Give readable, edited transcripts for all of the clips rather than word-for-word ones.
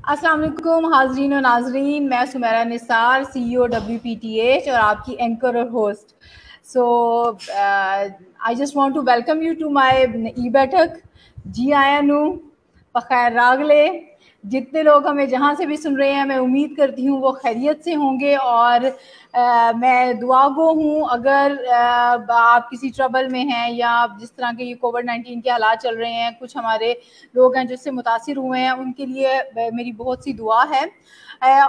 अस्सलाम वालेकुम हाजरीन और नाजरीन, मैं सुमेरा निसार, CEO WPTH और आपकी एंकर और host. So I just want to welcome you to my e बैठक। जी आया नू बखैर रागले। जितने लोग हमें जहाँ से भी सुन रहे हैं, मैं उम्मीद करती हूँ वो खैरियत से होंगे और मैं दुआ गो हूँ। अगर आप किसी ट्रबल में हैं या जिस तरह के ये कोविड-19 के हालात चल रहे हैं, कुछ हमारे लोग हैं जिससे मुतासिर हुए हैं, उनके लिए मेरी बहुत सी दुआ है।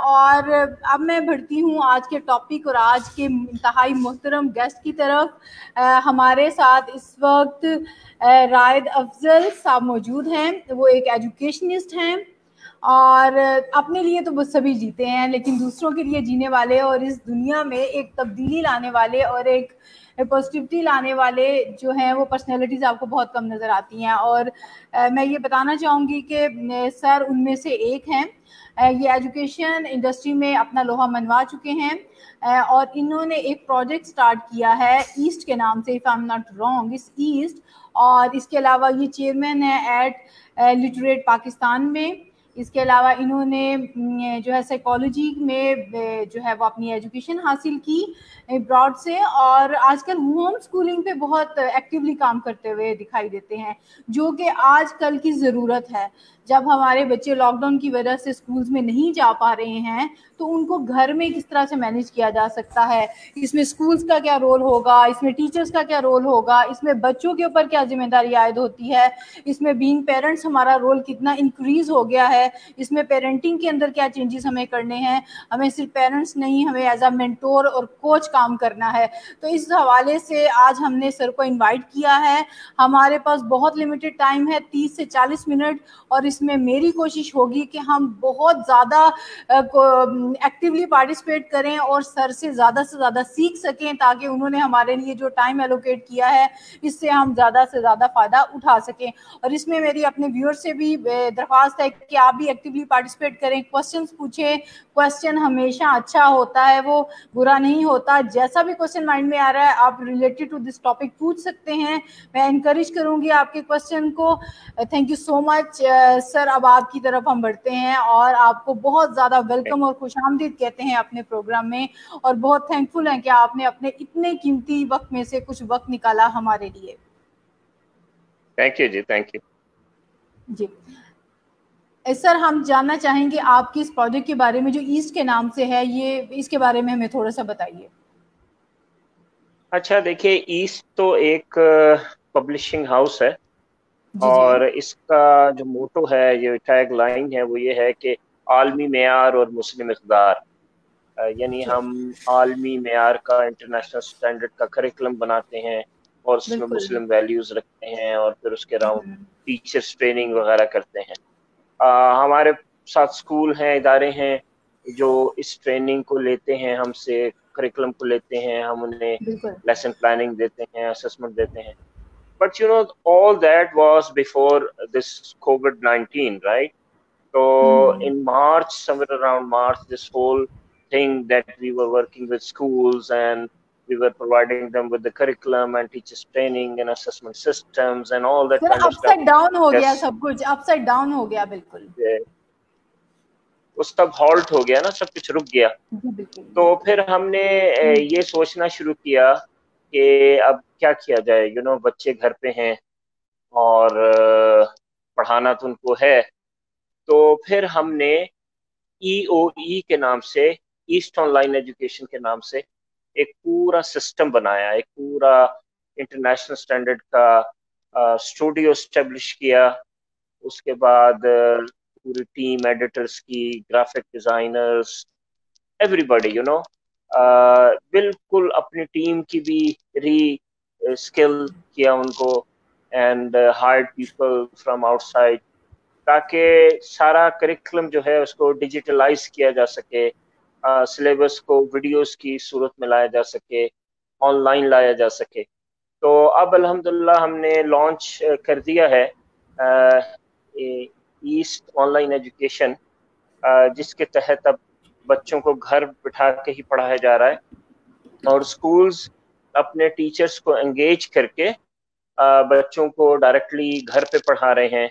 और अब मैं बढ़ती हूँ आज के टॉपिक और आज के इंतहाई मोहतरम गेस्ट की तरफ। हमारे साथ इस वक्त रायद अफजल साहब मौजूद हैं। वो एक एजुकेशनिस्ट हैं और अपने लिए तो वो सभी जीते हैं, लेकिन दूसरों के लिए जीने वाले और इस दुनिया में एक तब्दीली लाने वाले और एक पॉजिटिविटी लाने वाले जो हैं वो पर्सनैलिटीज़ आपको बहुत कम नज़र आती हैं। और मैं ये बताना चाहूँगी कि सर उनमें से एक हैं। ये एजुकेशन इंडस्ट्री में अपना लोहा मनवा चुके हैं और इन्होंने एक प्रोजेक्ट स्टार्ट किया है ईस्ट के नाम से, if I am not wrong, इस ईस्ट। और इसके अलावा ये चेयरमैन है एट लिटरेट पाकिस्तान में। इसके अलावा इन्होंने जो है साइकोलॉजी में जो है वो अपनी एजुकेशन हासिल की ब्रॉड से, और आजकल होम स्कूलिंग पे बहुत एक्टिवली काम करते हुए दिखाई देते हैं, जो कि आजकल की ज़रूरत है। जब हमारे बच्चे लॉकडाउन की वजह से स्कूल्स में नहीं जा पा रहे हैं, तो उनको घर में किस तरह से मैनेज किया जा सकता है, इसमें स्कूल्स का क्या रोल होगा, इसमें टीचर्स का क्या रोल होगा, इसमें बच्चों के ऊपर क्या जिम्मेदारी आयद होती है, इसमें बीइंग पेरेंट्स हमारा रोल कितना इंक्रीज हो गया है, इसमें पेरेंटिंग के अंदर क्या चेंजेस हमें करने हैं। हमें सिर्फ पेरेंट्स नहीं, हमें एज अ मेंटोर और कोच काम करना है। तो इस हवाले से आज हमने सर को इनवाइट किया है। हमारे पास बहुत लिमिटेड टाइम है, 30 से 40 मिनट, और इसमें मेरी कोशिश होगी कि हम बहुत ज़्यादा एक्टिवली पार्टिसिपेट करें और सर से ज़्यादा सीख सकें, ताकि उन्होंने हमारे लिए जो टाइम एलोकेट किया है इससे हम ज़्यादा से ज़्यादा फ़ायदा उठा सकें। और इसमें मेरी अपने व्यूअर से भी दरख्वास्त है कि आप भी एक्टिवली पार्टिसिपेट करें, क्वेश्चंस पूछें। क्वेश्चन हमेशा अच्छा होता है, वो बुरा नहीं होता। जैसा भी क्वेश्चन माइंड में आ रहा है आप रिलेटेड टू दिस टॉपिक पूछ सकते हैं, मैं इनकरेज करूंगी आपके क्वेश्चन को। Thank you so much sir. अब आपकी तरफ हम बढ़ते हैं और आपको बहुत ज़्यादा वेलकम और खुशामदीद कहते हैं अपने प्रोग्राम में, और बहुत थैंकफुल हैं कि आपने अपने इतने कीमती वक्त में से कुछ वक्त निकाला हमारे लिए। Thank you ji, thank you ji sir, हम जानना चाहेंगे आपकी इस प्रोजेक्ट के बारे में जो ईस्ट के नाम से है, ये इसके बारे में हमें थोड़ा सा बताइए। अच्छा, देखिए, ईस्ट तो एक पब्लिशिंग हाउस है जी जी और इसका जो मोटो है, ये टैग लाइन है, वो ये है कि आलमी मेयार और मुस्लिम इक़्तिदार। यानी जी हम आलमी मेयार का, इंटरनेशनल स्टैंडर्ड का करिकुलम बनाते हैं और उसमें बिल्कुल। मुस्लिम वैल्यूज रखते हैं और फिर उसके अराउंड टीचर्स ट्रेनिंग वगैरह करते हैं। हमारे साथ स्कूल हैं, इदारे हैं जो इस ट्रेनिंग को लेते हैं हमसे, करिकुलम को लेते हैं, हम उन्हें बिल्कुल। लेसन प्लानिंग देते हैं, असेसमेंट देते हैं। But all that was before this COVID-19, right? So in March, somewhere around March, this whole thing that we were working with schools and we were providing them with the curriculum and teachers training and assessment systems and all that sir kind of stuff upside down हो गया, just सब कुछ upside down हो गया। बिल्कुल। वो सब halt हो गया ना, सब कुछ रुक गया। जी बिल्कुल तो बिल्कुल। फिर हमने ये सोचना शुरू किया कि अब क्या किया जाए। बच्चे घर पे हैं और पढ़ाना तो उनको है। तो फिर हमने EOE के नाम से, ईस्ट ऑनलाइन एजुकेशन के नाम से, एक पूरा सिस्टम बनाया, एक पूरा इंटरनेशनल स्टैंडर्ड का स्टूडियो एस्टेब्लिश किया। उसके बाद पूरी टीम, एडिटर्स की, ग्राफिक डिजाइनर्स, एवरीबॉडी बिल्कुल अपनी टीम की भी री स्किल किया उनको, and hired people from outside, ताकि सारा करिकुलम जो है उसको डिजिटलाइज किया जा सके, सिलेबस को वीडियोस की सूरत में लाया जा सके, ऑनलाइन लाया जा सके। तो अब अल्हम्दुलिल्लाह हमने लॉन्च कर दिया है ईस्ट ऑनलाइन एजुकेशन, जिसके तहत अब बच्चों को घर बिठा के ही पढ़ाया जा रहा है और स्कूल्स अपने टीचर्स को एंगेज करके बच्चों को डायरेक्टली घर पे पढ़ा रहे हैं।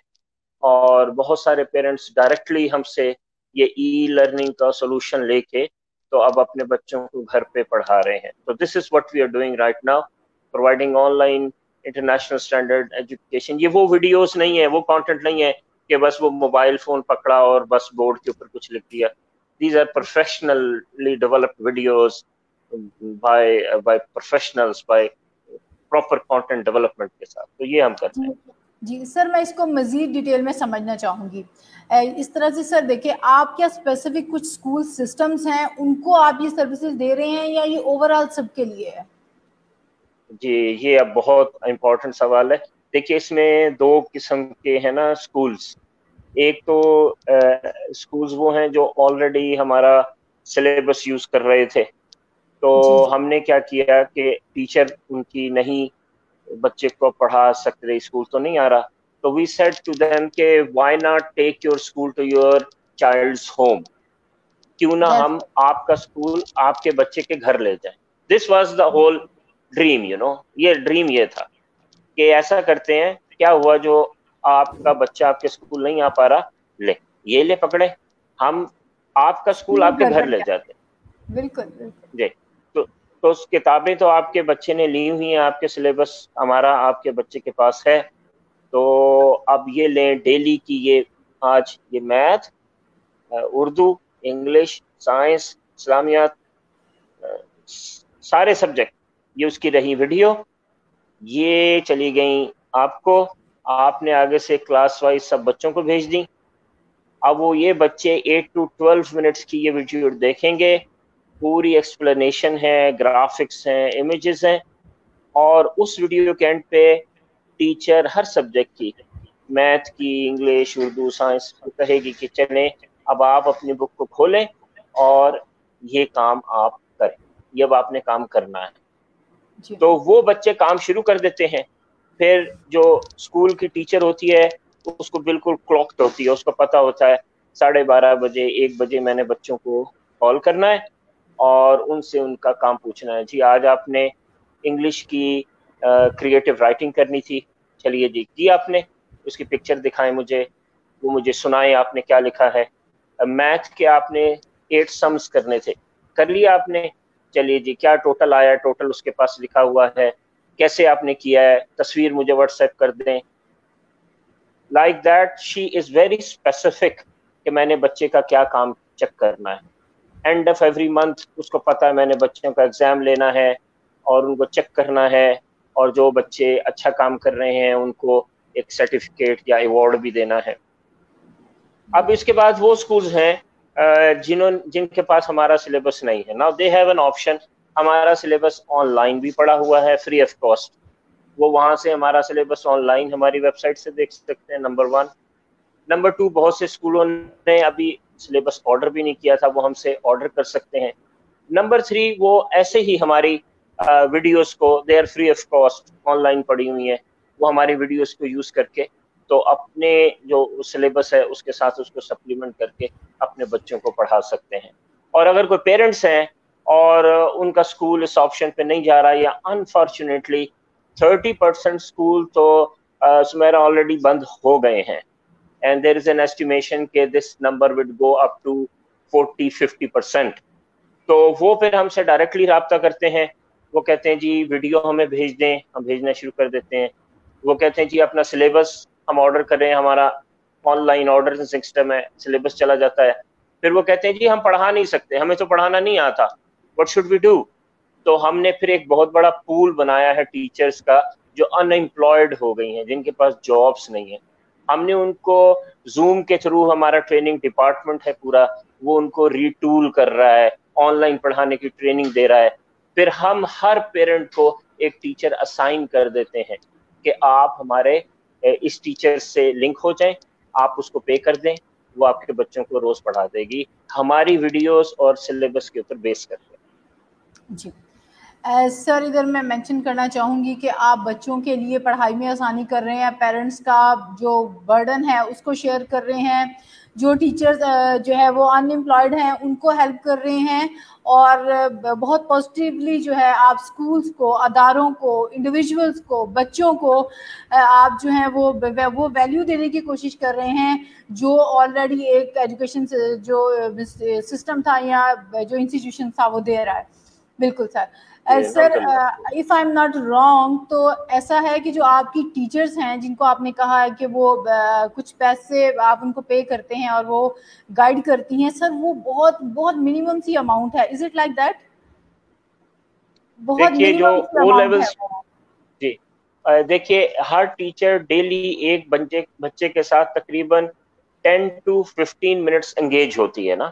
और बहुत सारे पेरेंट्स डायरेक्टली हमसे ये ई लर्निंग का सोल्यूशन लेके तो अब अपने बच्चों को घर पे पढ़ा रहे हैं. तो this is what we are doing right now, providing online international standard education. ये वो वीडियोस नहीं है, वो कंटेंट नहीं है कि बस वो मोबाइल फोन पकड़ा और बस बोर्ड के ऊपर कुछ लिख दिया. These are professionally developed videos by professionals, by proper content development के साथ. तो ये हम करते हैं. जी सर, मैं इसको मज़ीद डिटेल में समझना चाहूँगी. इस तरह से सर देखिए, आप क्या स्पेसिफिक कुछ स्कूल सिस्टम्स हैं उनको आप ये सर्विसेज दे रहे हैं या ये ओवरऑल सबके लिए है? जी, ये अब बहुत इम्पोर्टेंट सवाल है. देखिए, इसमें दो किस्म के हैं ना स्कूल्स. एक तो स्कूल्स वो हैं जो ऑलरेडी हमारा सिलेबस यूज कर रहे थे. तो हमने क्या किया कि टीचर उनकी नहीं बच्चे को पढ़ा सकते, स्कूल तो नहीं आ रहा, तो वी सेड टू देम के why not take your school to your child's home. क्यों ना हम आपका स्कूल आपके बच्चे के घर ले जाएं. This was the whole dream, you know. ये ड्रीम ये था कि ऐसा करते हैं, क्या हुआ जो आपका बच्चा आपके स्कूल नहीं आ पा रहा, ले पकड़े, हम आपका स्कूल आपके घर ले जाते हैं. बिल्कुल जी. तो किताबें तो आपके बच्चे ने ली हुई हैं, आपके सिलेबस हमारा आपके बच्चे के पास है. तो अब ये लें डेली की, ये आज ये मैथ, उर्दू, इंग्लिश, साइंस, इस्लामियात, सारे सब्जेक्ट, ये उसकी रही वीडियो, ये चली गई आपको. आपने आगे से क्लास वाइज सब बच्चों को भेज दी. अब वो ये बच्चे 8 to 12 मिनट्स की ये वीडियो देखेंगे. पूरी एक्सप्लेनेशन है, ग्राफिक्स हैं, इमेजेस हैं, और उस वीडियो के एंड पे टीचर हर सब्जेक्ट की, मैथ की, इंग्लिश, उर्दू, साइंस कहेगी कि चलें अब आप अपनी बुक को खोलें और ये काम आप करें, ये अब आपने काम करना है. तो वो बच्चे काम शुरू कर देते हैं. फिर जो स्कूल की टीचर होती है उसको बिल्कुल क्लॉक्ड होती है, उसको पता होता है 12:30 बजे 1 बजे मैंने बच्चों को कॉल करना है और उनसे उनका काम पूछना है. जी, आज आपने इंग्लिश की क्रिएटिव राइटिंग करनी थी, चलिए जी की आपने, उसकी पिक्चर दिखाएं मुझे, वो मुझे सुनाएं आपने क्या लिखा है. मैथ के आपने 8 सम्स करने थे, कर लिया आपने, चलिए जी क्या टोटल आया, टोटल उसके पास लिखा हुआ है, कैसे आपने किया है, तस्वीर मुझे व्हाट्सएप कर दें. Like that she is very specific कि मैंने बच्चे का क्या काम चेक करना है. एंड ऑफ एवरी मंथ उसको पता है मैंने बच्चों का एग्जाम लेना है और उनको चेक करना है, और जो बच्चे अच्छा काम कर रहे हैं उनको एक सर्टिफिकेट या अवार्ड भी देना है. अब इसके बाद वो स्कूल्स हैं जिनके पास हमारा सिलेबस नहीं है. Now they have an option, हमारा सिलेबस ऑनलाइन भी पड़ा हुआ है फ्री ऑफ कॉस्ट. वो वहां से हमारा सिलेबस ऑनलाइन हमारी वेबसाइट से देख सकते हैं, नंबर 1. नंबर 2, बहुत से स्कूलों ने अभी सिलेबस ऑर्डर भी नहीं किया था, वो हमसे ऑर्डर कर सकते हैं. नंबर 3, वो ऐसे ही हमारी वीडियोस को, they are free of cost, online पड़ी हुई हैं, वो हमारी वीडियोस को यूज करके तो अपने जो सिलेबस है उसके साथ उसको सप्लीमेंट करके अपने बच्चों को पढ़ा सकते हैं. और अगर कोई पेरेंट्स हैं और उनका स्कूल इस ऑप्शन पे नहीं जा रहा, या अनफॉर्चुनेटली 30% स्कूल तो सुमेरा ऑलरेडी बंद हो गए हैं, and there is an estimation कि this number would go up to 40-50%. तो वो फिर हमसे डायरेक्टली रब्ता करते हैं, वो कहते हैं जी वीडियो हमें भेज दें, हम भेजना शुरू कर देते हैं. वो कहते हैं जी अपना सिलेबस हम ऑर्डर कर रहे हैं, हमारा ऑनलाइन ऑर्डर सिस्टम है, सिलेबस चला जाता है. फिर वो कहते हैं जी हम पढ़ा नहीं सकते, हमें तो पढ़ाना नहीं आता, व्हाट शुड वी डू. तो हमने फिर एक बहुत बड़ा पूल बनाया है टीचर्स का जो अनएम्प्लॉयड हो गई हैं, जिनके पास जॉब्स नहीं है. हमने उनको जूम के थ्रू, हमारा ट्रेनिंग डिपार्टमेंट है पूरा, वो उनको रीटूल कर रहा है, ऑनलाइन पढ़ाने की ट्रेनिंग दे रहा है. फिर हम हर पेरेंट को एक टीचर असाइन कर देते हैं कि आप हमारे इस टीचर से लिंक हो जाएं, आप उसको पे कर दें, वो आपके बच्चों को रोज पढ़ा देगी हमारी वीडियोस और सिलेबस के ऊपर बेस करके. जी सर, इधर मैं मेंशन करना चाहूँगी कि आप बच्चों के लिए पढ़ाई में आसानी कर रहे हैं, पेरेंट्स का जो बर्डन है उसको शेयर कर रहे हैं. جو ٹیچرز جو ہے وہ ان امپلائڈ ہیں ان کو ہیلپ کر رہے ہیں, اور بہت پازیٹیولی جو ہے آپ اسکولس کو, اداروں کو, انڈیویجولس کو, بچوں کو آپ جو ہیں وہ ویلیو دینے کی کوشش کر رہے ہیں جو آلریڈی ایک ایجوکیشن جو سسٹم تھا یا جو انسٹیٹیوشن تھا وہ دے رہا ہے. بالکل sir. Sir if I am not wrong تو ایسا ہے کہ جو آپ کی ٹیچرز ہیں جن کو آپ نے کہا ہے کہ وہ کچھ پیسے آپ ان کو پے کرتے ہیں اور وہ گائیڈ کرتی ہیں, سر وہ بہت بہت منیمم سی اماؤنٹ ہے, از اٹ لائک دیٹ؟ بہت دیکھیے جو منیمم سی او اماؤنٹ ہے لیولس, وہ. جی دیکھیے ہر ٹیچر ڈیلی ایک بچے کے ساتھ تقریباً 10 to 15 منٹس انگیج ہوتی ہے نا.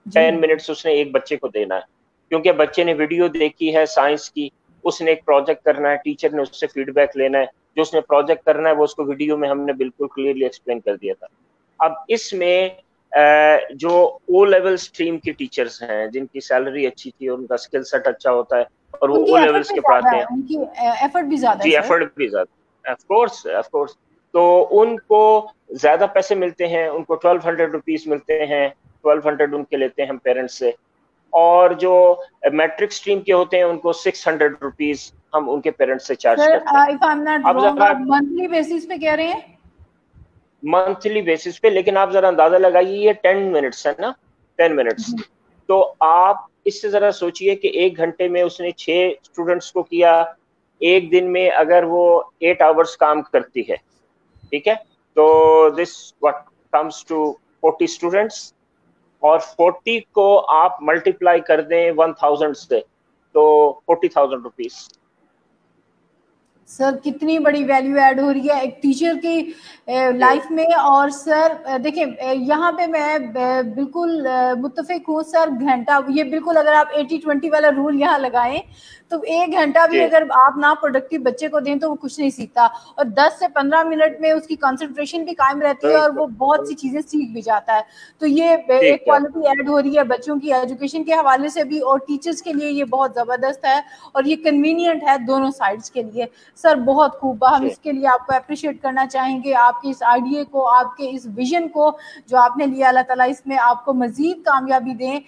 10 منٹس اس نے ایک بچے کو دینا ہے, کیونکہ بچے نے ویڈیو دیکھی ہے سائنس کی, اس نے ایک پروجیکٹ کرنا ہے, ٹیچر نے اس سے فیڈ بیک لینا ہے, جو اس نے پروجیکٹ کرنا ہے وہ اس کو ویڈیو میں ہم نے بالکل کلیئرلی ایکسپلین کر دیا تھا. اب اس میں جو او لیول اسٹریم کی ٹیچرز ہیں جن کی سیلری اچھی تھی اور ان کا اسکل سیٹ اچھا ہوتا ہے اور وہ ان کی او ایفرٹ لیولس بھی کے زیادہ پڑھاتے ہے, ہیں, ان کی ایفرٹ بھی زیادہ ہے جی سر. ایفرٹ بھی زیادہ, آف کورس, تو ان کو زیادہ پیسے ملتے ہیں, ان کو 1200 روپیز ملتے ہیں, 1200 ان کے لیتے ہیں ہم پیرنٹس سے, اور جو میٹرک اسٹریم کے ہوتے ہیں ان کو 600 روپیز ہم ان کے پیرنٹس سے چارج سر کرتے ہیں. اف آئی ایم ناٹ اب رانگ ذرا آپ منتھلی بیسس پہ کہہ رہے ہیں؟ منتھلی بیسس پہ, لیکن آپ ذرا اندازہ لگائیے یہ 10 منٹس ہے نا, 10 منٹس, تو آپ اس سے ذرا سوچئے کہ ایک گھنٹے میں اس نے 6 اسٹوڈنٹس کو کیا, ایک دن میں اگر وہ 8 آورس کام کرتی ہے, ٹھیک ہے, تو this what comes to 40 students, اور 40 کو آپ ملٹیپلائی کر دیں 1000 سے تو 40,000 روپیز. سر کتنی بڑی ویلیو ایڈ ہو رہی ہے ایک ٹیچر کی لائف میں. اور سر دیکھیں یہاں پہ میں بالکل متفق ہوں سر, گھنٹہ یہ بالکل اگر آپ 80-20 والا رول یہاں لگائیں تو 1 گھنٹہ بھی جی اگر آپ نہ پروڈکٹیو بچے کو دیں تو وہ کچھ نہیں سیکھتا, اور 10 سے 15 منٹ میں اس کی کنسنٹریشن بھی قائم رہتی ہے اور وہ بہت سی چیزیں سیکھ بھی جاتا ہے. تو یہ ایک ٹھیک ہے, کوالٹی ایڈ ہو رہی ہے بچوں کی ایجوکیشن کے حوالے سے بھی, اور ٹیچرز کے لیے یہ بہت زبردست ہے اور یہ کنوینئنٹ ہے دونوں سائڈس کے لیے. سر بہت خوب, ہم اس کے لیے آپ کو اپریشیٹ کرنا چاہیں گے, آپ کے اس آئیڈیا کو, آپ کے اس ویژن کو جو آپ نے لیا, اللہ تعالیٰ اس میں آپ کو مزید کامیابی دیں.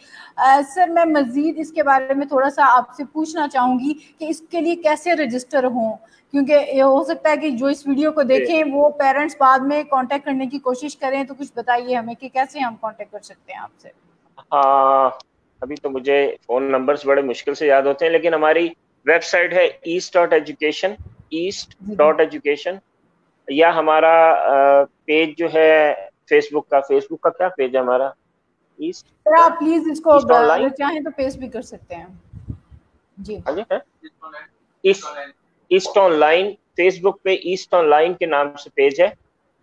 سر میں مزید اس کے بارے میں تھوڑا سا آپ سے پوچھنا چاہوں گی کہ اس کے لیے کیسے رجسٹر ہوں, کیونکہ یہ ہو سکتا ہے کہ جو اس ویڈیو کو دیکھیں وہ پیرنٹس بعد میں کانٹیکٹ کرنے کی کوشش کریں, تو کچھ بتائیے ہمیں کہ کیسے ہم کانٹیکٹ کر سکتے ہیں آپ سے. ہاں ابھی تو مجھے فون نمبرز بڑے مشکل سے یاد ہوتے ہیں, لیکن ہماری ویب سائٹ ہے east.education, east.education, یا ہمارا پیج جو ہے فیس بک کا کیا پیج ہے ہمارا, ایسٹ سر آپ پلیز اس کو ایسٹ آن لائن, اگر چاہیں تو پیسٹ بھی کر سکتے ہیں. جی ایسٹ آن لائن, فیس بک پہ ایسٹ آن لائن کے نام سے پیج ہے,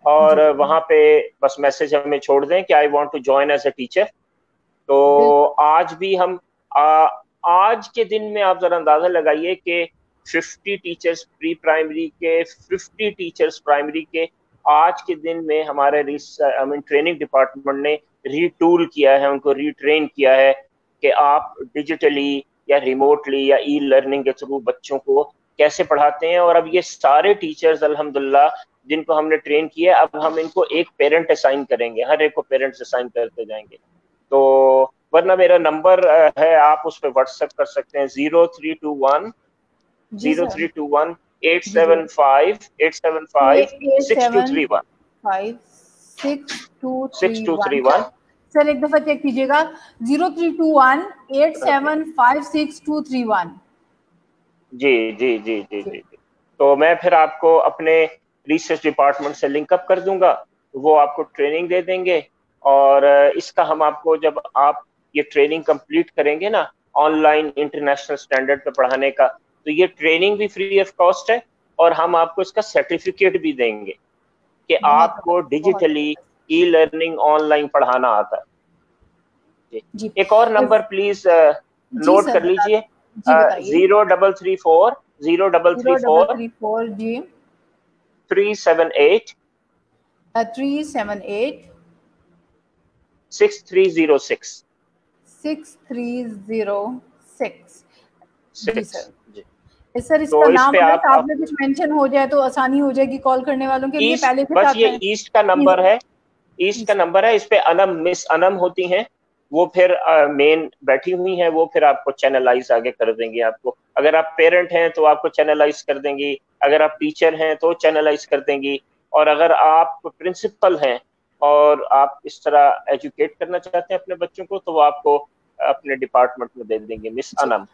اور جی وہاں پہ بس میسج ہمیں چھوڑ دیں کہ I want to join as a teacher. تو بالکل آج بھی ہم آج کے دن میں آپ ذرا اندازہ لگائیے کہ 50 ٹیچرز پری پرائمری کے, 50 ٹیچرز پرائمری کے, آج کے دن میں ہمارے ٹریننگ ڈپارٹمنٹ نے ری ٹول کیا ہے, ان کو ری ٹرین کیا ہے کہ آپ ڈیجیٹلی یا ریموٹلی یا ای لرننگ کے تھرو بچوں کو کیسے پڑھاتے ہیں. اور اب یہ سارے ٹیچرز الحمدللہ جن کو ہم نے ٹرین کیا, اب ہم ان کو ایک پیرنٹ اسائن کریں گے, ہر ایک کو پیرنٹ اسائن کرتے جائیں گے. تو ورنہ میرا نمبر ہے, آپ اس پہ واٹس ایپ کر سکتے ہیں, 0321 جی سر 0321 جی جی 875 6231 6231. سر ایک دفعہ چیک کیجیے گا, 0321 8756231. جی. تو میں پھر آپ کو اپنے ریسرچ ڈپارٹمنٹ سے لنک اپ کر دوں گا, وہ آپ کو ٹریننگ دے دیں گے, اور اس کا ہم آپ کو جب آپ یہ ٹریننگ کمپلیٹ کریں گے نا آن لائن انٹرنیشنل اسٹینڈرڈ پہ پڑھانے کا, تو یہ ٹریننگ بھی فری آف کاسٹ ہے, اور ہم آپ کو اس کا سرٹیفکیٹ بھی دیں گے کہ بہت آپ کو بہت digitally e learning on line پڑھانا آتا ہے. جی ایک اور نمبر پلیز جی نوٹ سر کر لیجئے, جی بتائیے. 0334 جی 378 378 6306. 6306. جی سر. سر اس تو کا اس نام پہ اگر آپ ساتھ میں کچھ مینشن ہو جائے تو آسانی ہو جائے گی کال کرنے والوں کے لیے. ایسٹ, پہلے سے بس یہ ایسٹ کا نمبر ہے, ईस्ट का नंबर है, इस पे अनम, मिस अनम होती हैं, वो फिर मेन बैठी हुई हैं, वो फिर आपको चैनलाइज आगे कर देंगी। आपको अगर आप पेरेंट हैं तो आपको चैनलाइज कर देंगी, अगर आप टीचर हैं तो चैनलाइज कर देंगी, और अगर आप प्रिंसिपल हैं और आप इस तरह एजुकेट करना चाहते हैं अपने बच्चों को, तो वो आपको अपने डिपार्टमेंट में दे देंगे, मिस अनम।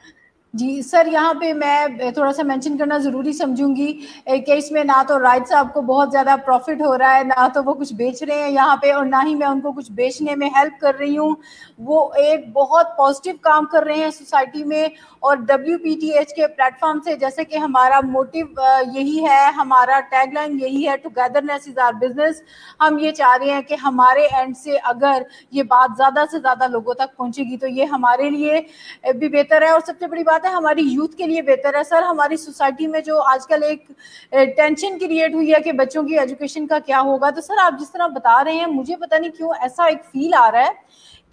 जी सर, यहाँ पे मैं थोड़ा सा मेंशन करना ज़रूरी समझूंगी कि इसमें ना तो राइट साहब को बहुत ज़्यादा प्रॉफिट हो रहा है, ना तो वो कुछ बेच रहे हैं यहाँ पे, और ना ही मैं उनको कुछ बेचने में हेल्प कर रही हूँ। वो एक बहुत पॉजिटिव काम कर रहे हैं सोसाइटी में। और WPTH के प्लेटफॉर्म से, जैसे कि हमारा मोटिव यही है, हमारा टैगलाइन यही है, टुगेदरनेस इज़ आवर बिजनेस। हम ये चाह रहे हैं कि हमारे एंड से अगर ये बात ज़्यादा से ज़्यादा लोगों तक पहुँचेगी तो ये हमारे लिए भी बेहतर है, और सबसे बड़ी बात है हमारी यूथ के लिए बेहतर है। सर, हमारी सोसाइटी में जो आजकल एक टेंशन क्रिएट हुई है कि बच्चों की एजुकेशन का क्या होगा, तो सर आप जिस तरह बता रहे हैं, मुझे पता नहीं क्यों ऐसा एक फील आ रहा है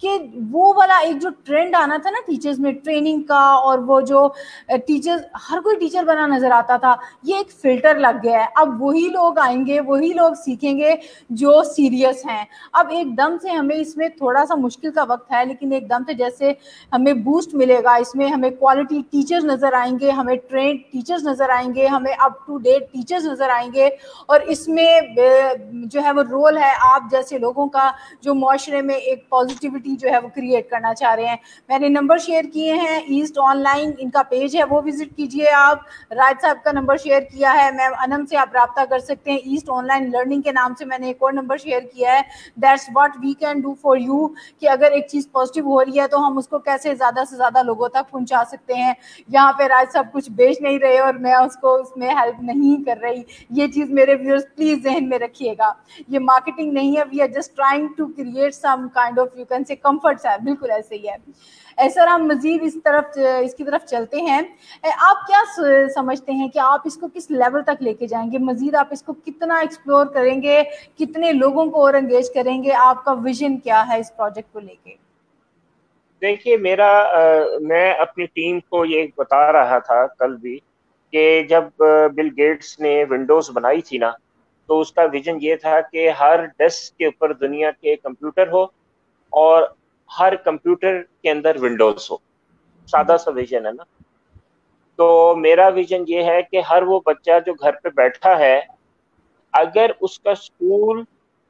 कि वो वाला एक जो ट्रेंड आना था ना टीचर्स में, ट्रेनिंग का, और वो जो टीचर्स, हर कोई टीचर बना नजर आता था, ये एक फिल्टर लग गया है। अब वही लोग आएंगे, वही लोग सीखेंगे जो सीरियस हैं। अब एकदम से हमें इसमें थोड़ा सा मुश्किल का वक्त है, लेकिन एकदम से जैसे हमें बूस्ट मिलेगा, इसमें हमें क्वालिटी टीचर्स नजर आएंगे, हमें ट्रेंड टीचर्स नजर आएंगे, हमें अप टू डेट टीचर्स नजर आएंगे, और इसमें जो है वो रोल है आप जैसे लोगों का, जो मुआशरे में एक पॉजिटिविटी जो है वो क्रिएट करना चाह रहे हैं। मैंने नंबर शेयर किए हैं, ईस्ट ऑनलाइन इनका पेज है, वो विजिट कीजिए आप। राज साहब का नंबर शेयर किया है, मैम अनम से आप रब्ता कर सकते हैं। ईस्ट ऑनलाइन लर्निंग के नाम से मैंने एक और नंबर शेयर किया है, that's what we can do for you, कि अगर एक चीज़ पॉजिटिव हो रही है तो हम उसको कैसे ज़्यादा से ज़्यादा लोगों तक पहुंचा सकते हैं। यहाँ पे राज साहब कुछ बेच नहीं रहे और मैं उसको उसमें हेल्प नहीं कर रही, ये चीज़ मेरे व्यूअर्स प्लीज़ जहन में रखिएगा। ये मार्केटिंग नहीं है, we are just trying to create some kind of, you can say, comfort है, बिल्कुल ऐसे ही है। सर हम मजीद इसकी तरफ चलते हैं। आप क्या समझते हैं कि आप इसको किस लेवल तक लेके जाएंगे, मजीद आप इसको कितना एक्सप्लोर करेंगे, कितने लोगों को और एंगेज करेंगे, आपका विजन क्या है इस प्रोजेक्ट को लेके? देखिए, मैं अपनी टीम को ये बता रहा था कल भी कि जब बिल गेट्स ने विंडोज बनाई थी ना, तो उसका विजन ये था कि हर डेस्क के ऊपर दुनिया के कंप्यूटर हो और हर कंप्यूटर के अंदर विंडोज हो। सादा सा विजन है ना। तो मेरा विजन ये है कि हर वो बच्चा जो घर पे बैठा है, अगर उसका स्कूल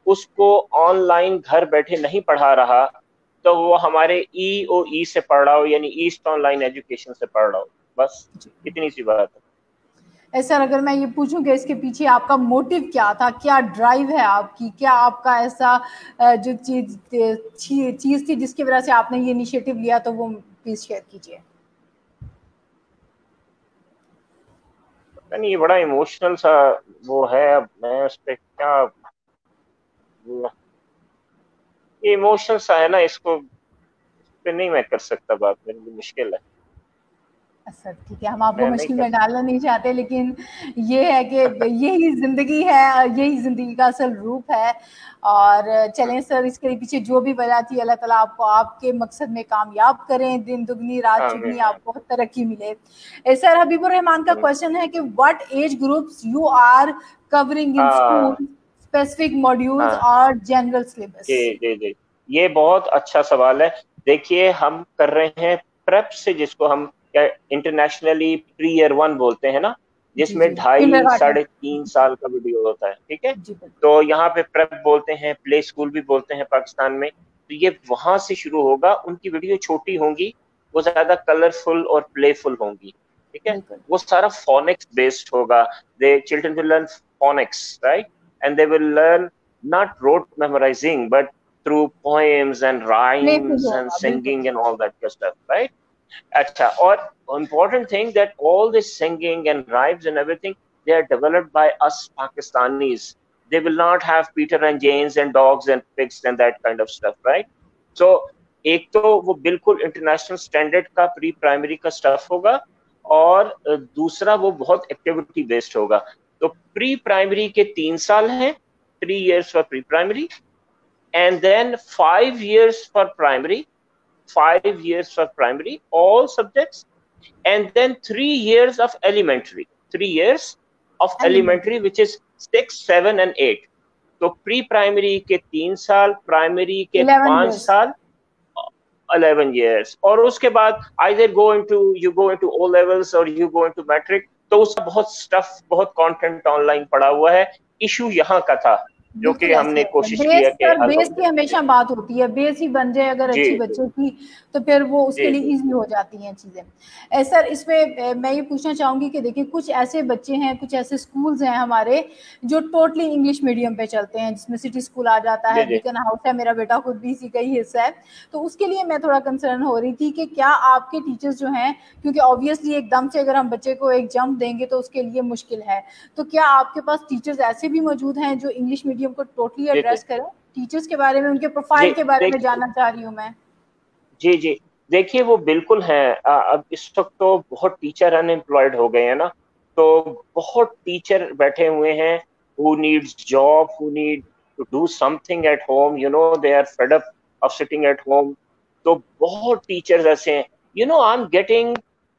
उसको ऑनलाइन घर बैठे नहीं पढ़ा रहा, तो वो हमारे EOE से पढ़ रहा हो, यानी ईस्ट ऑनलाइन एजुकेशन से पढ़ रहा हो। बस इतनी सी बात है। सर अगर मैं ये पूछूं कि इसके पीछे आपका मोटिव क्या था, क्या ड्राइव है आपकी, क्या आपका ऐसा जो चीज थी जिसकी वजह से आपने ये इनिशिएटिव लिया, तो वो प्लीज शेयर कीजिए। नहीं, ये बड़ा इमोशनल सा वो है, अब मैं उस पर क्या, ये इमोशनल सा है ना, इसको पे नहीं मैं कर सकता बात, मेरे लिए मुश्किल है। सर ठीक है, हम आपको मैं नहीं मुश्किल कर में डालना नहीं चाहते, लेकिन ये है कि यही जिंदगी है, यही जिंदगी का असल रूप है। और चलें सर, इसके पीछे जो भी वजह थी, अल्लाह ताला आपको आपके मकसद में कामयाब करें, दिन दुगनी रात चुगनी आपको तरक्की मिले। सर हबीबुर रहमान का क्वेश्चन है कि what age groups you are covering in school, specific modules और जनरल सिलेबस? जी, ये बहुत अच्छा सवाल है। देखिए, हम कर रहे हैं प्रेप से, जिसको हम इंटरनेशनली प्री ईयर 1 बोलते हैं ना, जिसमें 2.5-3.5 साल का वीडियो होता है, ठीक है। तो यहाँ पे प्रेप बोलते हैं, प्ले स्कूल भी बोलते हैं पाकिस्तान में। तो ये वहां से शुरू होगा। उनकी वीडियो छोटी होंगी, वो ज्यादा कलरफुल और प्लेफुल होंगी, ठीक है। वो सारा फोनिक्स बेस्ड होगा। They children will learn phonics, right, and they will learn not rote memorizing, but through poems and rhymes and singing and all that good stuff, right? Acha, or important thing that all this singing and rhymes and everything, they are developed by us Pakistanis. They will not have Peter and Janes and dogs and pigs and that kind of stuff, right? So एक तो वो बिल्कुल international standard का pre primary का stuff होगा, और दूसरा वो बहुत एक्टिविटी बेस्ड होगा। तो प्री प्राइमरी के 3 साल हैं, 3 years for pre-primary, and then 5 years for primary, 5 years for primary, all subjects, and then 3 years of elementary, 3 years of elementary, which is 6, 7, and 8. तो प्री प्राइमरी के 3 साल, प्राइमरी के 11 5 years. साल, 11 years, और उसके बाद either you go into O levels or you go into matric. तो उसका बहुत स्टफ, बहुत कंटेंट ऑनलाइन पड़ा हुआ है। इशू यहाँ का था जो कि हमने कोशिश किया कि हल बेस की हमेशा बात होती है, बेस ही बन जाए अगर अच्छी बच्चे की तो फिर वो उसके लिए इजी हो जाती हैं चीजें। सर इसमें मैं ये पूछना चाहूंगी कि देखिए कुछ ऐसे बच्चे हैं, कुछ ऐसे स्कूल्स हैं हमारे जो टोटली इंग्लिश मीडियम पे चलते हैं, जिसमें सिटी स्कूल आ जाता है, बीकन हाउस है, मेरा बेटा खुद भी इसी का ही हिस्सा है। तो उसके लिए मैं थोड़ा कंसर्न हो रही थी कि क्या आपके टीचर्स जो हैं, क्योंकि ऑब्वियसली एकदम से अगर हम बच्चे को एक जंप देंगे तो उसके लिए मुश्किल है, तो क्या आपके पास टीचर्स ऐसे भी मौजूद हैं जो इंग्लिश मीडियम को टोटली एड्रेस करें? टीचर्स के बारे में, उनके प्रोफाइल के बारे में जानना चाह रही हूँ मैं। जी, देखिए वो बिल्कुल हैं। अब इस वक्त तो बहुत टीचर अनएम्प्लॉयड हो गए हैं ना, तो बहुत टीचर बैठे हुए हैं who needs job, who need to do something at home, they are fed up of sitting at home। तो बहुत टीचर्स ऐसे हैं,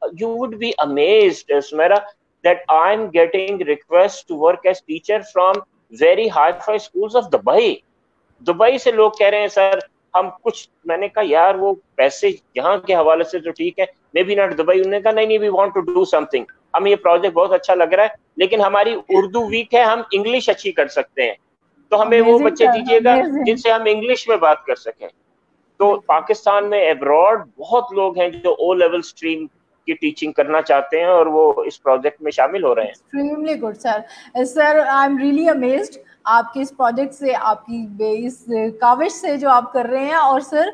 you would be amazed, Sumaira, that I'm getting requests to work as teacher from very high-fi schools of Dubai। Dubai से लोग कह रहे हैं sir हम कुछ, मैंने कहा यार वो पैसे यहाँ के हवाले से तो ठीक है, मे बी नॉट दुबई। उन्होंने कहा नहीं, we want to do something, हमें ये प्रोजेक्ट बहुत अच्छा लग रहा है, लेकिन हमारी उर्दू वीक है, हम इंग्लिश अच्छी कर सकते हैं, तो हमें वो बच्चे दीजिएगा जिनसे हम इंग्लिश में बात कर सकें। तो पाकिस्तान में एब्रॉड बहुत लोग हैं जो ओ लेवल स्ट्रीम की टीचिंग करना चाहते हैं और वो इस प्रोजेक्ट में शामिल हो रहे हैं। Extremely good sir, I am really amazed आपके इस प्रोजेक्ट से, आपकी इस काविश से जो आप कर रहे हैं, और सर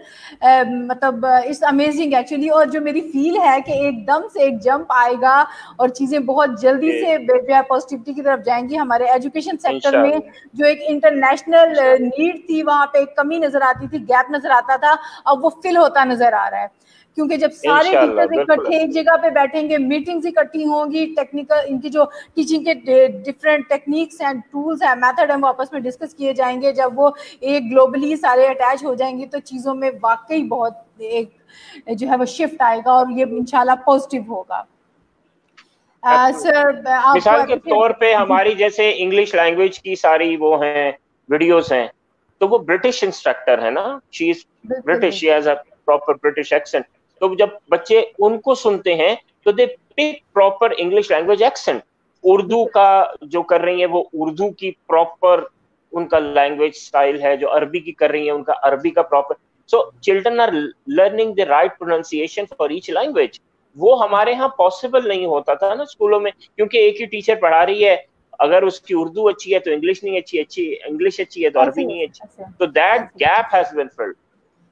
मतलब इट्स अमेजिंग एक्चुअली। और जो मेरी फील है कि एकदम से एक जंप आएगा और चीज़ें बहुत जल्दी से पॉजिटिविटी की तरफ जाएंगी। हमारे एजुकेशन सेक्टर में जो एक इंटरनेशनल नीड थी, वहाँ पे एक कमी नजर आती थी, गैप नजर आता था, अब वो फिल होता नजर आ रहा है, क्योंकि जब सारे टीचर्स इकट्ठे एक जगह पे बैठेंगे, मीटिंग्स इकट्ठी होंगी, टेक्निकल इनकी जो टीचिंग के डिफरेंट टेक्निक्स एंड टूल्स हैं, मेथड हैं, वो आपस में डिस्कस किए जाएंगे, जब वो एक ग्लोबली सारे अटैच हो जाएंगे तो चीज़ों में वाकई बहुत एक जो है वो शिफ्ट आएगा और ये इंशाल्लाह पॉजिटिव होगा। सर मिसाल के तौर पे हमारी जैसे इंग्लिश लैंग्वेज की सारी वो हैं वीडियोस हैं, तो वो ब्रिटिश इंस्ट्रक्टर है ना, she is British, she has a proper British accent. तो जब बच्चे उनको सुनते हैं तो they pick proper English language accent. Urdu का जो कर रही है वो उर्दू की प्रॉपर उनका लैंग्वेज स्टाइल है, जो अरबी की कर रही है उनका अरबी का proper. So children are learning the right pronunciation for each language. वो हमारे यहाँ पॉसिबल नहीं होता था ना स्कूलों में, क्योंकि एक ही टीचर पढ़ा रही है, अगर उसकी उर्दू अच्छी है तो इंग्लिश नहीं अच्छी इंग्लिश अच्छी है तो अरबी नहीं अच्छी। तो that gap has been filled.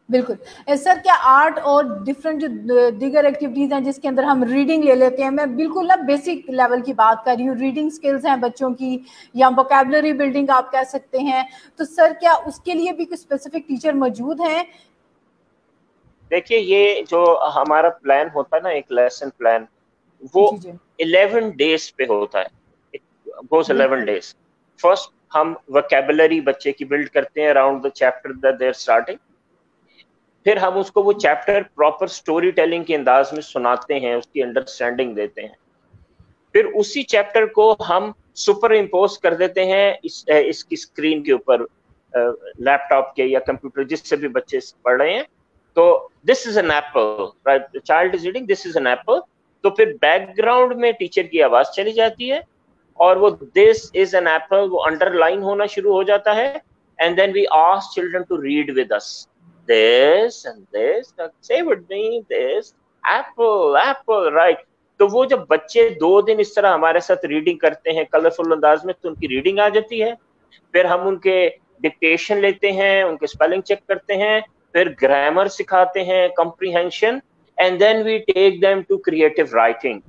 बिल्कुल सर, क्या आर्ट और डिफरेंट जो दीगर एक्टिविटीज हैं जिसके अंदर हम रीडिंग ले लेते हैं, मैं बिल्कुल ना बेसिक लेवल की बात कर रही हूँ, रीडिंग स्किल्स हैं बच्चों की या वोकैबुलरी बिल्डिंग आप कह सकते हैं, तो सर क्या उसके लिए भी कुछ स्पेसिफिक टीचर मौजूद हैं? देखिए ये जो हमारा प्लान होता है ना, एक लेसन प्लान, वो 11 डेज पे होता है, गोस 11 डेज। फर्स्ट हम वोकैबुलरी बच्चे की बिल्ड करते हैं around the chapter that they are starting, फिर हम उसको वो चैप्टर प्रॉपर स्टोरी टेलिंग के अंदाज में सुनाते हैं, उसकी अंडरस्टैंडिंग देते हैं, फिर उसी चैप्टर को हम सुपर इम्पोज कर देते हैं इसकी स्क्रीन के ऊपर, लैपटॉप के या कंप्यूटर जिससे भी बच्चे पढ़ रहे हैं। तो this is an Apple, right, the child is reading this is an Apple. तो फिर बैकग्राउंड में टीचर की आवाज चली जाती है और वो दिस इज एन एप्पल वो अंडरलाइन होना शुरू हो जाता है, and then we ask children to read with us this and this, say with me this apple, right। तो वो जब बच्चे 2 दिन इस तरह हमारे साथ रीडिंग करते हैं कलरफुल अंदाज में, तो उनकी रीडिंग आ जाती है। फिर हम उनके डिक्टेशन लेते हैं, उनके स्पेलिंग चेक करते हैं, फिर ग्रामर सिखाते हैं, comprehension, and then we take them to creative writing.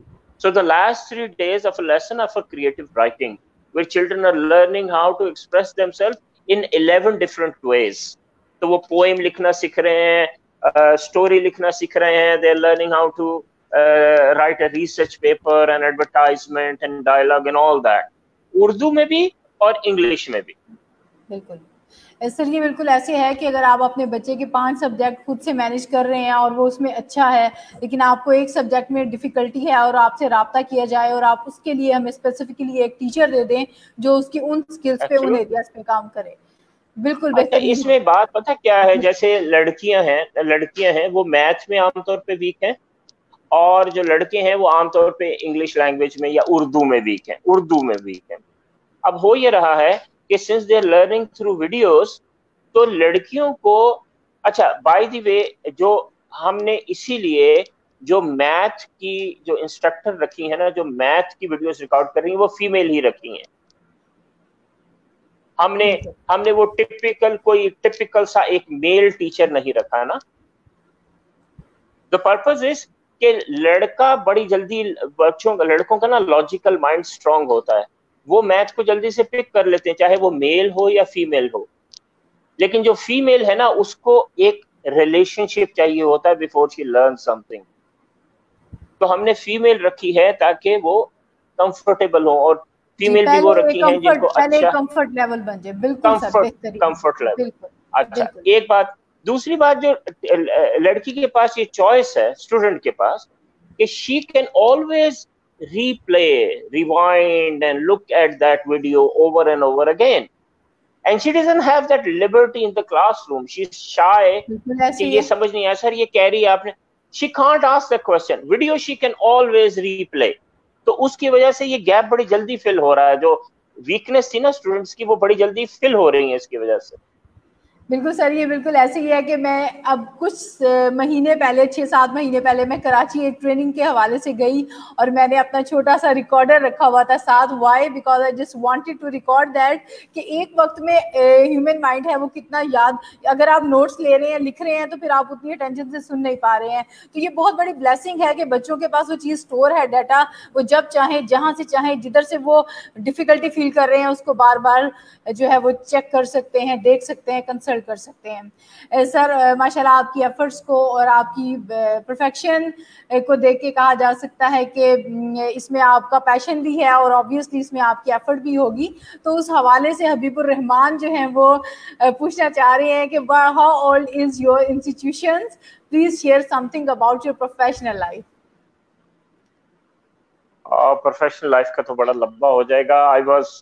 So the last 3 days of a lesson are for creative writing, where children are learning how to express themselves in 11 different ways। तो वो poem लिखना सीख रहे हैं, story लिखना सीख रहे हैं, they are learning how to write a research paper and advertisement and dialogue and all that, Urdu में भी और इंग्लिश में भी। बिल्कुल سر یہ بالکل ایسے ہے کہ اگر آپ اپنے بچے کے 5 سبجیکٹ خود سے مینیج کر رہے ہیں اور وہ اس میں اچھا ہے، لیکن آپ کو ایک سبجیکٹ میں ڈیفیکلٹی ہے اور آپ سے رابطہ کیا جائے اور آپ اس کے لیے ہمیں اسپیسیفکلی ایک ٹیچر دے دیں جو اس کی ان اسکلس پہ ان ایریاز پہ کام کرے، بالکل اچھا بہترین اس میں بات پتہ کیا ہے، جیسے لڑکیاں ہیں وہ میتھ میں عام طور پہ ویک ہیں، اور جو لڑکے ہیں وہ عام طور پہ انگلش لینگویج میں یا اردو میں ویک ہیں. اب ہو یہ رہا ہے کہ since they are learning through videos, تو لڑکیوں کو اچھا بائی دی وے جو ہم نے اسی لیے جو میتھ کی جو انسٹرکٹر رکھی ہیں نا، جو میتھ کی ویڈیوز ریکارڈ کر رہی ہیں وہ فیمیل ہی رکھی ہیں. ہم نے وہ ٹپیکل سا ایک میل ٹیچر نہیں رکھا نا. The purpose is کہ لڑکا بڑی جلدی لڑکوں کا نا لاجیکل مائنڈ اسٹرانگ ہوتا ہے، وہ میتھ کو جلدی سے پک کر لیتے ہیں چاہے وہ میل ہو یا فیمیل ہو. لیکن جو فیمیل ہے نا اس کو ایک ریلیشن شپ چاہیے ہوتا ہے before she learn some thing. تو ہم نے فیمیل رکھی ہے تاکہ وہ کمفرٹیبل ہوں، اور فیمیل بھی وہ رکھی ہیں جن کو اچھا کمفرٹ لیول بن جائے. بالکل سر، بہترین، کمفرٹ لیول. بالکل اچھا بالکل. ایک بات. دوسری بات جو لڑکی کے پاس یہ چوائس ہے اسٹوڈنٹ کے پاس کہ she can always replay, rewind and look at that video over and over again. And she doesn't have that liberty in the classroom. She's shy کہ یہ سمجھ نہیں آیا سر یہ کہہ رہی ہے آپ نے. She can't ask the question. Video she can always replay. تو اس کی وجہ سے یہ گیپ بڑی جلدی فل ہو رہا ہے، جو ویکنیس تھی نا اسٹوڈنٹس کی وہ بڑی جلدی فل ہو رہی ہیں اس کی وجہ سے. بالکل سر، یہ بالکل ایسے ہی ہے کہ میں اب کچھ مہینے پہلے 6-7 مہینے پہلے میں کراچی ایک ٹریننگ کے حوالے سے گئی اور میں نے اپنا چھوٹا سا ریکارڈر رکھا ہوا تھا ساتھ. Why? Because I just wanted to record that کہ ایک وقت میں ہیومن مائنڈ ہے وہ کتنا یاد، اگر آپ نوٹس لے رہے ہیں لکھ رہے ہیں تو پھر آپ اتنی اٹینشن سے سن نہیں پا رہے ہیں. تو یہ بہت بڑی بلیسنگ ہے کہ بچوں کے پاس وہ چیز اسٹور ہے، ڈیٹا، وہ جب چاہیں جہاں سے چاہیں جدھر سے وہ ڈیفیکلٹی فیل کر رہے ہیں اس کو بار بار جو ہے وہ چیک کر سکتے ہیں، دیکھ سکتے ہیں، کنسلٹ کر سکتے ہیں. سر ماشاءاللہ آپ کی ایفرٹس کو اور آپ کی پرفیکشن کو دیکھ کے کہا جا سکتا ہے کہ اس میں آپ کا پیشن بھی ہے اور آبویسلی اس میں آپ کی ایفرٹ بھی ہوگی. تو اس حوالے سے حبیب الرحمان جو ہیں وہ پوچھنا چاہ رہے ہیں کہ how old is your institution, please share something about your professional life. Professional life کا تو بڑا لمبا ہو جائے گا. I was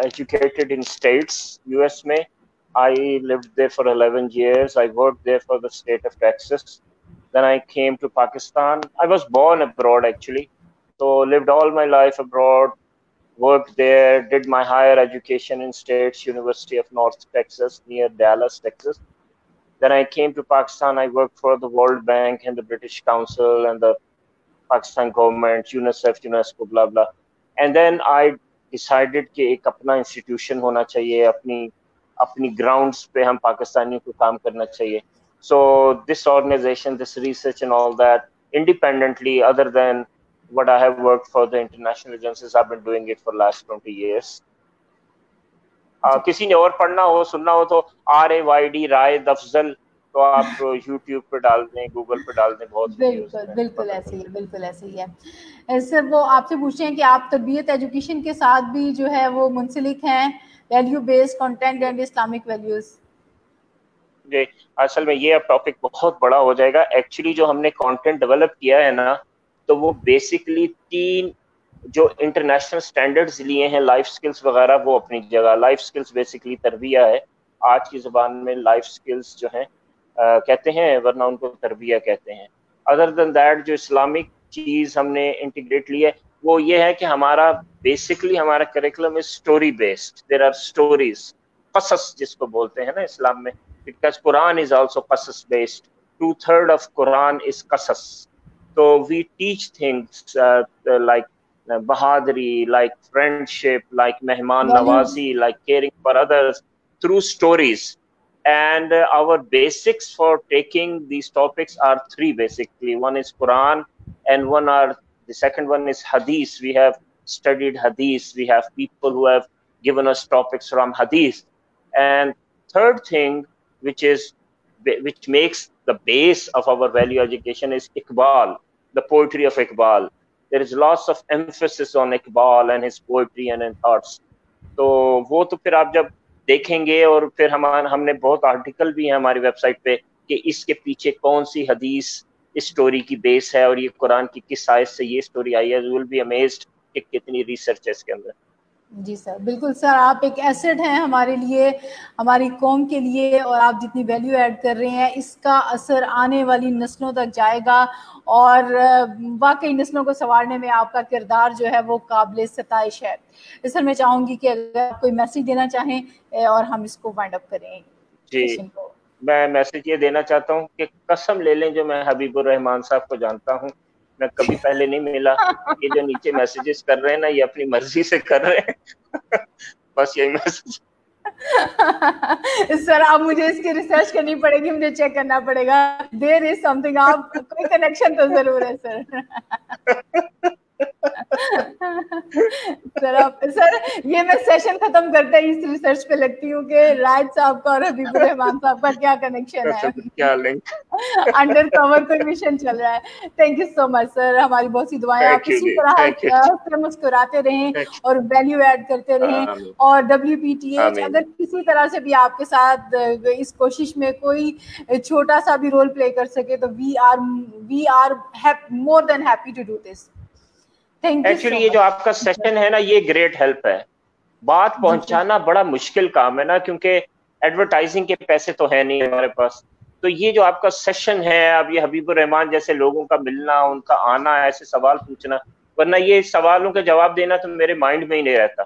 educated in states, US میں. I lived there for 11 years. I worked there for the state of Texas. Then I came to Pakistan. I was born abroad actually. So lived all my life abroad, worked there, did my higher education in States University of North Texas near Dallas, Texas. Then I came to Pakistan. I worked for the World Bank and the British Council and the Pakistan government, UNICEF, UNESCO, blah blah. And then I decided کہ ایک اپنا institution ہونا چاہیے، اپنی grounds پہ ہم پاکستانیوں کو کام کرنا چاہیے. So this organization, this research and all that, independently, other than what I have worked for the international agencies, I've been doing it for last 20 years. کسی نے اور پڑھنا ہو سننا ہو تو RAYD رائد افضل تو آپ یوٹیوب پہ ڈال دیں، گوگل پہ ڈال دیں، بہت بالکل ایسے ہی ہے، بالکل ایسے ہی ہے. سر وہ آپ سے پوچھتے ہیں کہ آپ تربیت ایجوکیشن کے ساتھ بھی جو ہے وہ منسلک ہیں، value based content and Islamic values. جی اصل میں یہ اب ٹاپک بہت بڑا ہو جائے گا. ایکچولی جو ہم نے کانٹینٹ ڈیولپ کیا ہے نا تو وہ بیسکلی 3 جو انٹرنیشنل سٹینڈرڈز لیے ہیں لائف سکلز وغیرہ وہ اپنی جگہ. لائف سکلز بیسکلی تربیہ ہے، آج کی زبان میں لائف سکلز جو ہیں کہتے ہیں، ورنہ ان کو تربیہ کہتے ہیں. ادر دین دیٹ جو اسلامک چیز ہم نے انٹیگریٹ لی ہے وہ یہ ہے کہ ہمارا بیسکلی ہمارا curriculum is story based. There are stories, قصص جس کو بولتے ہیں نا اسلام میں، because Quran is also qasas based. 2/3 of Quran is qasas. So we teach things like bahadri, like friendship, like mehman nawazi, like caring for others through stories. And our basics for taking these topics are 3 basically. One is Quran and the second one is hadith. We have studied hadith. We have people who have given us topics from hadith. And third thing, which makes the base of our value education, is Iqbal, the poetry of Iqbal. There is lots of emphasis on Iqbal and his poetry and his thoughts. تو وہ تو پھر آپ جب دیکھیں گے, اور پھر ہم نے بہت آرٹیکل بھی ہیں ہماری ویب سائٹ پہ کہ اس کے پیچھے کون سی حدیث اس سٹوری کی بیس ہے اور یہ قرآن کی کس آیت سے یہ سٹوری آئی ہے. You will be amazed کہ کتنی ریسرچ ہے اس کے اندر. جی سر, بالکل سر, آپ ایک ایسٹ ہیں ہمارے لیے, ہماری قوم کے لیے, اور آپ جتنی ویلیو ایڈ کر رہے ہیں اس کا اثر آنے والی نسلوں تک جائے گا, اور واقعی نسلوں کو سنوارنے میں آپ کا کردار جو ہے وہ قابل ستائش ہے. سر میں چاہوں گی کہ اگر آپ کوئی میسیج دینا چاہیں اور ہم اس کو وائنڈ اپ کریں سیشن کو. میں میسج یہ دینا چاہتا ہوں کہ قسم لے لیں جو میں حبیب الرحمان صاحب کو جانتا ہوں, میں کبھی پہلے نہیں ملا. یہ جو نیچے میسیجز کر رہے ہیں نا, یہ اپنی مرضی سے کر رہے ہیں. بس یہی میسج. سر اب مجھے اس کی ریسرچ کرنی پڑے گی, مجھے چیک کرنا پڑے گا. دیر از سم تھنگ, آپ کوئی کنیکشن تو ضرور ہے سر. سر یہ میں سیشن ختم کرتے ہی اس ریسرچ پہ لگتی ہوں کہ رائد صاحب کا اور حبیب الرحمان صاحب کا کیا کنیکشن ہے, کیا لنک, انڈر کور کوئی مشن چل رہا ہے. تھینک یو سو مچ سر, ہماری بہت سی دعائیں, آپ اسی طرح مسکراتے رہیں اور ویلیو ایڈ کرتے رہیں. اور WPTH اگر کسی طرح سے بھی آپ کے ساتھ اس کوشش میں کوئی چھوٹا سا بھی رول پلے کر سکے تو we are more than happy to do this. Actually یہ جو آپ کا سیشن ہے نا, یہ گریٹ ہیلپ ہے. بات پہنچانا بڑا مشکل کام ہے نا, کیونکہ ایڈورٹائزنگ کے پیسے تو ہے نہیں ہمارے پاس. تو یہ جو آپ کا سیشن ہے, اب یہ حبیب الرحمان جیسے لوگوں کا ملنا, ان کا آنا, ایسے سوال پوچھنا, ورنہ یہ سوالوں کے جواب دینا تو میرے مائنڈ میں ہی نہیں رہتا.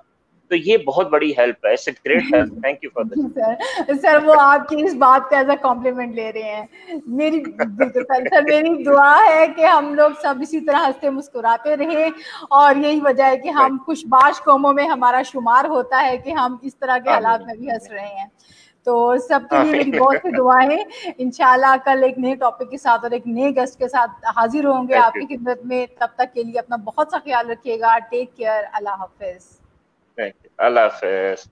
تو یہ بہت بڑی ہیلپ ہے, it's a great help. Thank you for this. Sir وہ آپ کی اس بات کا ایز اے کمپلیمنٹ لے رہے ہیں. میری بالکل سر, میری دعا ہے کہ ہم لوگ سب اسی طرح ہنستے مسکراتے رہیں, اور یہی وجہ ہے کہ ہم خوش باش قوموں میں ہمارا شمار ہوتا ہے کہ ہم اس طرح کے حالات میں بھی ہنس رہے ہیں. تو سب کے لیے میری بہت سی دعائیں. انشاءاللہ کل ایک نئے ٹاپک کے ساتھ اور ایک نئے گیسٹ کے ساتھ حاضر ہوں گے آپ کی خدمت میں. تب تک کے لیے اپنا بہت سا خیال رکھیے گا. Take care. اللہ حافظ. اللہ حافظ.